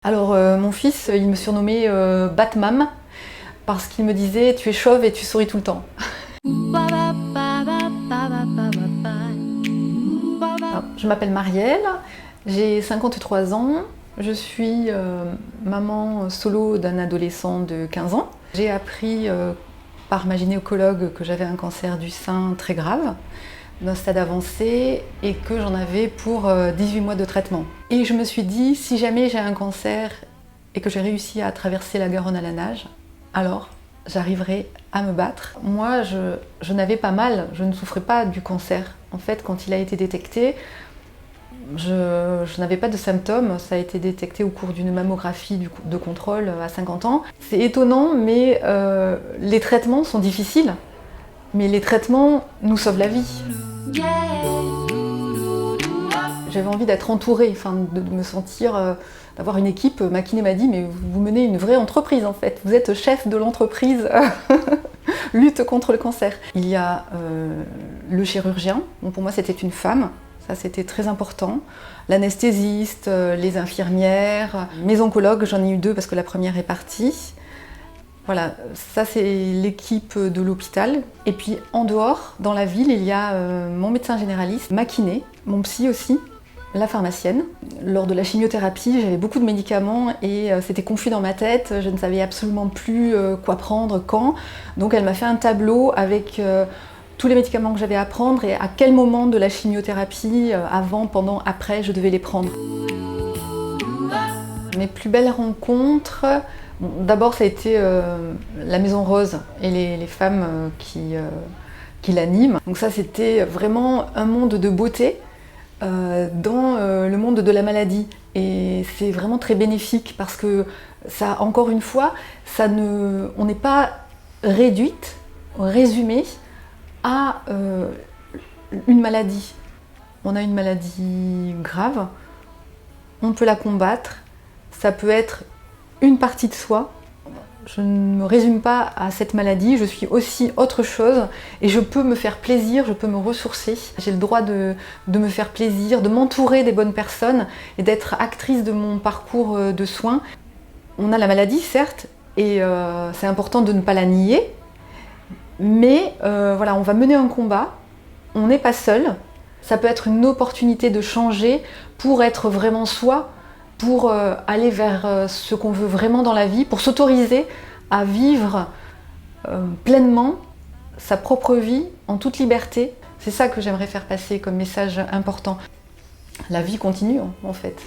Alors mon fils, il me surnommait Batmam parce qu'il me disait tu es chauve et tu souris tout le temps. Alors, je m'appelle Marielle, j'ai 53 ans, je suis maman solo d'un adolescent de 15 ans. J'ai appris par ma gynécologue que j'avais un cancer du sein très grave, d'un stade avancé, et que j'en avais pour 18 mois de traitement. Et je me suis dit, si jamais j'ai un cancer et que j'ai réussi à traverser la Garonne à la nage, alors j'arriverai à me battre. Moi, je n'avais pas mal, je ne souffrais pas du cancer. En fait, quand il a été détecté, je n'avais pas de symptômes, ça a été détecté au cours d'une mammographie de contrôle à 50 ans. C'est étonnant, mais les traitements sont difficiles, mais les traitements nous sauvent la vie. J'avais envie d'être entourée, de me sentir, d'avoir une équipe. Ma kiné m'a dit, mais vous menez une vraie entreprise en fait, vous êtes chef de l'entreprise lutte contre le cancer. Il y a le chirurgien, bon, pour moi c'était une femme, ça c'était très important, l'anesthésiste, les infirmières, mes oncologues, j'en ai eu 2 parce que la première est partie. Voilà, ça c'est l'équipe de l'hôpital. Et puis en dehors, dans la ville, il y a mon médecin généraliste, ma kiné, mon psy aussi, la pharmacienne. Lors de la chimiothérapie, j'avais beaucoup de médicaments et c'était confus dans ma tête, je ne savais absolument plus quoi prendre, quand. Donc elle m'a fait un tableau avec tous les médicaments que j'avais à prendre et à quel moment de la chimiothérapie, avant, pendant, après, je devais les prendre. Mes plus belles rencontres, bon, d'abord ça a été la Maison Rose et les femmes qui l'animent. Donc ça c'était vraiment un monde de beauté dans le monde de la maladie. Et c'est vraiment très bénéfique parce que ça, encore une fois, on n'est pas réduite, résumée à une maladie. On a une maladie grave, on peut la combattre, ça peut être une partie de soi. Je ne me résume pas à cette maladie, je suis aussi autre chose et je peux me faire plaisir, je peux me ressourcer. J'ai le droit de me faire plaisir, de m'entourer des bonnes personnes et d'être actrice de mon parcours de soins. On a la maladie, certes, et c'est important de ne pas la nier, mais voilà, on va mener un combat, on n'est pas seul. Ça peut être une opportunité de changer pour être vraiment soi, pour aller vers ce qu'on veut vraiment dans la vie, pour s'autoriser à vivre pleinement sa propre vie en toute liberté. C'est ça que j'aimerais faire passer comme message important. La vie continue en fait.